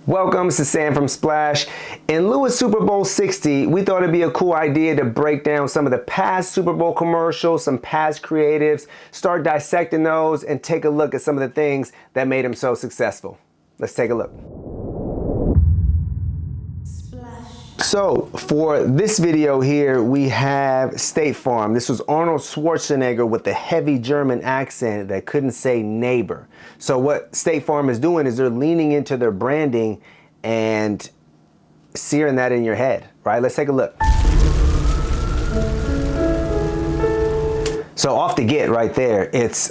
Welcome to Sam from Splash. In lieu of Super Bowl 60, we thought it'd be a cool idea to break down some of the past Super Bowl commercials, some past creatives, start dissecting those, and take a look at some of the things that made them so successful. Let's take a look. So for this video here, we have State Farm. This was Arnold Schwarzenegger with the heavy German accent that couldn't say neighbor. So what State Farm is doing is they're leaning into their branding and searing that in your head, right? Let's take a look. So off the get right there, it's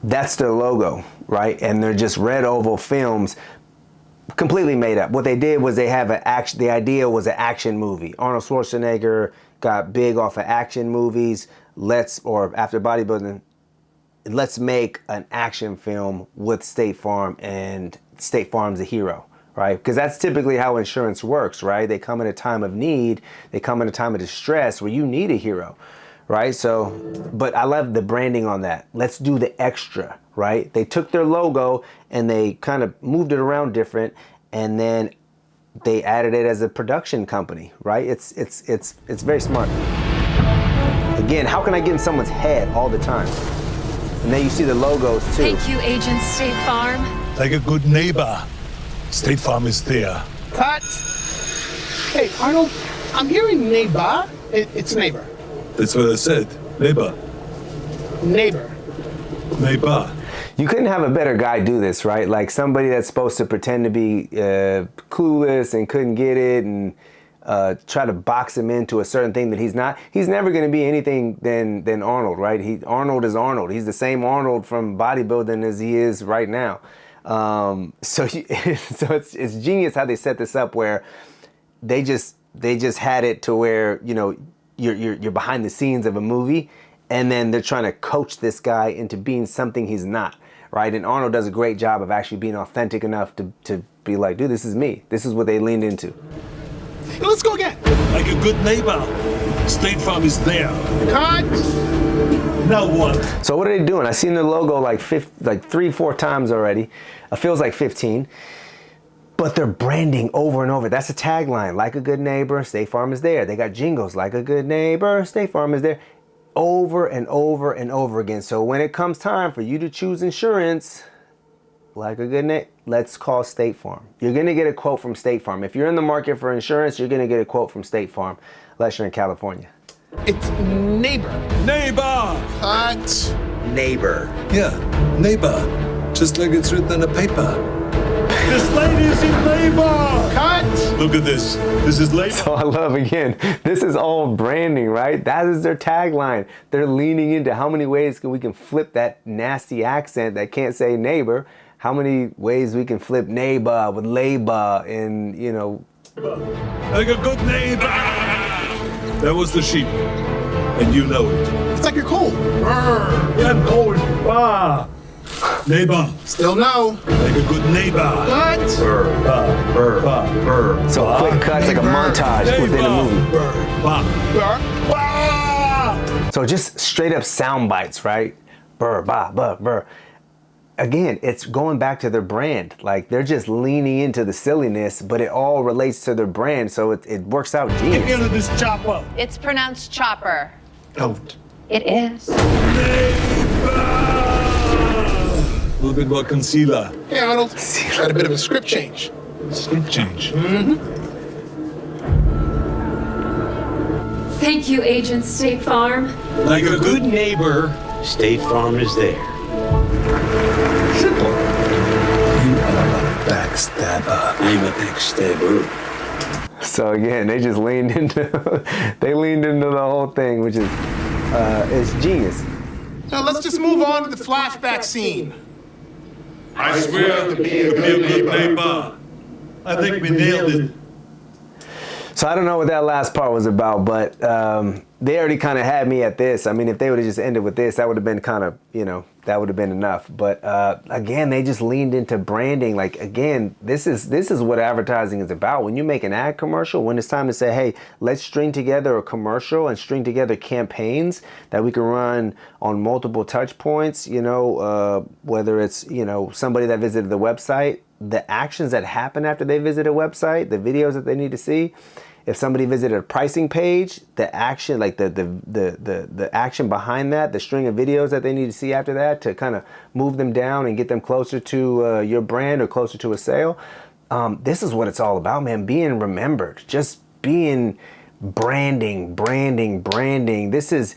that's their logo, right? And they're just red oval films. Completely made up. What they did was they have the idea was an action movie. Arnold Schwarzenegger got big off of action movies. After bodybuilding, let's make an action film with State Farm, and State Farm's a hero, right? Because that's typically how insurance works, right? They come in a time of need, they come in a time of distress where you need a hero, right? So, but I love the branding on that. Let's do the extra, right? They took their logo and they kind of moved it around different, and then they added it as a production company, right? It's very smart. Again, how can I get in someone's head all the time? And then you see the logos too. Thank you, Agent State Farm. Like a good neighbor, State Farm is there. Cut! Hey, Arnold, I'm hearing neighbor. It's neighbor. That's what I said. Neighbor. Neighbor. Neighbor. You couldn't have a better guy do this, right? Like somebody that's supposed to pretend to be clueless and couldn't get it and try to box him into a certain thing that he's not. He's never going to be anything than Arnold, right? Arnold is Arnold. He's the same Arnold from bodybuilding as he is right now. So it's genius how they set this up, where they just had it to where, you know, you're behind the scenes of a movie, and then they're trying to coach this guy into being something he's not, right? And Arnold does a great job of actually being authentic enough to be like, dude, this is me. This is what they leaned into. Let's go again. Like a good neighbor, State Farm is there. Cut! Now what? So what are they doing? I've seen the logo like 3-4 times already. It feels like 15. But they're branding over and over. That's a tagline. Like a good neighbor, State Farm is there. They got jingles. Like a good neighbor, State Farm is there. Over and over and over again. So when it comes time for you to choose insurance, like a good neighbor, let's call State Farm. You're going to get a quote from State Farm. If you're in the market for insurance, you're going to get a quote from State Farm, unless you're in California. It's neighbor. Neighbor. Cut! Neighbor. Yeah, neighbor. Just like it's written on the paper. This lady is in labor! Cut! Look at this. This is labor. So I love, again, this is all branding, right? That is their tagline. They're leaning into how many ways we can flip that nasty accent that can't say neighbor. How many ways we can flip neighbor with labor and, you know. Like a good neighbor. That was the sheep. And you know it. It's like you're cold. Yeah, I'm cold. Bah. Neighbor. Still no. Like a good neighbor. Cut! Burr. Bah. Burr. Bah. Burr. So quick cuts, like a montage within a movie. Bah. Burr. Bah. So just straight up sound bites, right? Burr, bah, bah, burr. Again, it's going back to their brand. Like they're just leaning into the silliness, but it all relates to their brand, so it works out Get me genius. under this chopper. It's pronounced chopper. Out. It is. A little bit more concealer. Hey, Arnold. Had a bit of a script change. Script change. Thank you, Agent State Farm. Like a good neighbor, State Farm is there. simple. You are a backstabber. I'm a backstabber. So again, they just leaned into the whole thing, which is it's genius. Now let's just move on to the flashback scene. I swear to be a good neighbor. I think we nailed it. So I don't know what that last part was about, but they already kind of had me at this. I mean, if they would have just ended with this, that would have been kind of, you know, that would have been enough. But again, they just leaned into branding. Like, again, this is what advertising is about. When you make an ad commercial, when it's time to say, hey, let's string together a commercial and string together campaigns that we can run on multiple touch points, you know, whether it's, you know, somebody that visited the website the actions that happen after they visit a website, the videos that they need to see. If somebody visited a pricing page, the action, like the action behind that, the string of videos that they need to see after that to kind of move them down and get them closer to your brand or closer to a sale. This is what it's all about, man. Being remembered, just being branding. This is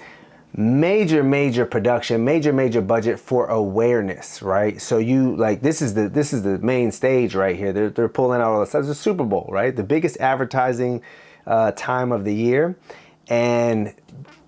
major production, major budget for awareness, right? So you like this is the main stage right here. They're pulling out all the stuff. It's the Super Bowl, right? The biggest advertising time of the year, and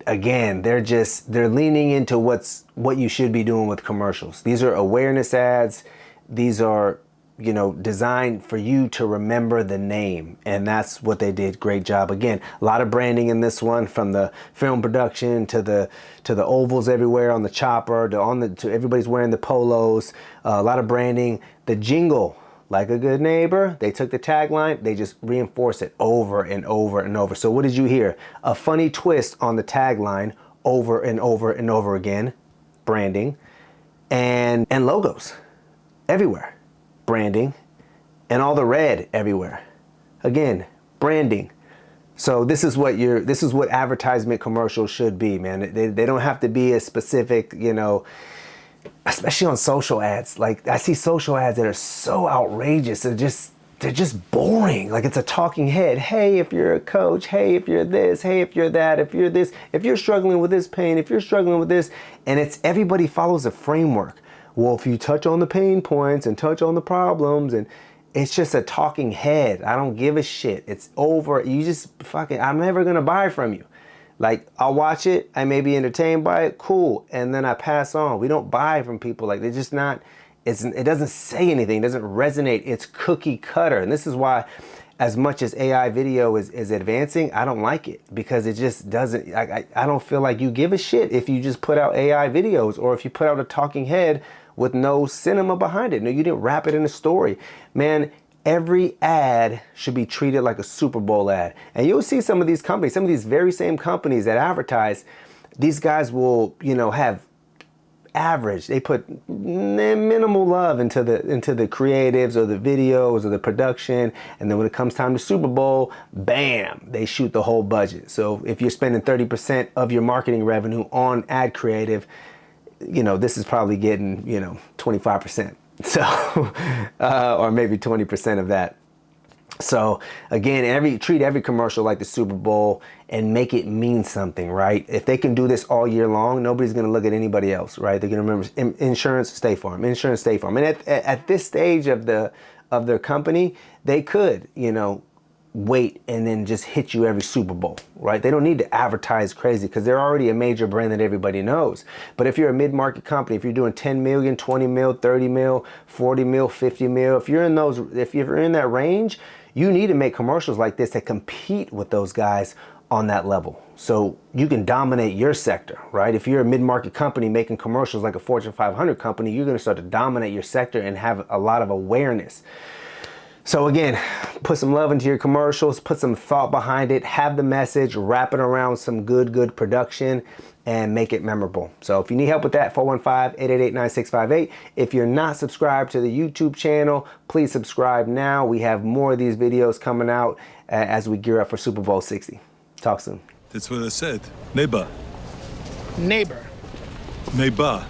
again, they're leaning into what you should be doing with commercials. These are awareness ads. These are, you know, designed for you to remember the name, and that's what they did. Great job. Again, a lot of branding in this one, from the film production to the ovals everywhere on the chopper to everybody's wearing the polos. A lot of branding. The jingle, like a good neighbor, they took the tagline, they just reinforce it over and over. So what did you hear? A funny twist on the tagline over and over again. Branding and logos everywhere. Branding, and all the red everywhere. Again, branding. So this is what advertisement commercials should be, man. They don't have to be a specific, you know, especially on social ads. Like, I see social ads that are so outrageous. They're just boring. Like, it's a talking head. Hey, if you're a coach, hey, if you're this, hey, if you're that, if you're this, if you're struggling with this pain, if you're struggling with this, and it's everybody follows a framework. Well, if you touch on the pain points and touch on the problems, and it's just a talking head. I don't give a shit. It's over. You just I'm never going to buy from you. Like, I'll watch it. I may be entertained by it. Cool. And then I pass on. We don't buy from people. Like, they're just not, it doesn't say anything. It doesn't resonate. It's cookie cutter. And this is why, as much as AI video is advancing, I don't like it, because it just doesn't, I don't feel like you give a shit if you just put out AI videos, or if you put out a talking head with no cinema behind it. No, you didn't wrap it in a story. Man, every ad should be treated like a Super Bowl ad. And you'll see some of these companies, some of these very same companies that advertise, these guys will, you know, have average. They put minimal love into the creatives or the videos or the production, and then when it comes time to Super Bowl, bam, they shoot the whole budget. So if you're spending 30% of your marketing revenue on ad creative, you know, this is probably getting, you know, 25%. So, or maybe 20% of that. So again, treat every commercial like the Super Bowl and make it mean something, right? If they can do this all year long, nobody's going to look at anybody else, right? They're going to remember insurance, State Farm, insurance, State Farm. And at this stage of their company, they could, you know, wait and then just hit you every Super Bowl, right? They don't need to advertise crazy, because they're already a major brand that everybody knows. But if you're a mid-market company, if you're doing 10 million, 20 mil, 30 mil, 40 mil, 50 mil, if you're in that range, you need to make commercials like this that compete with those guys on that level, so you can dominate your sector, right? If you're a mid-market company making commercials like a Fortune 500 company, you're going to start to dominate your sector and have a lot of awareness. So again, put some love into your commercials, put some thought behind it, have the message, wrap it around some good production, and make it memorable. So if you need help with that, 415-888-9658. If you're not subscribed to the YouTube channel, please subscribe now. We have more of these videos coming out as we gear up for Super Bowl 60. Talk soon. That's what I said. Neighbor. Neighbor. Neighbor.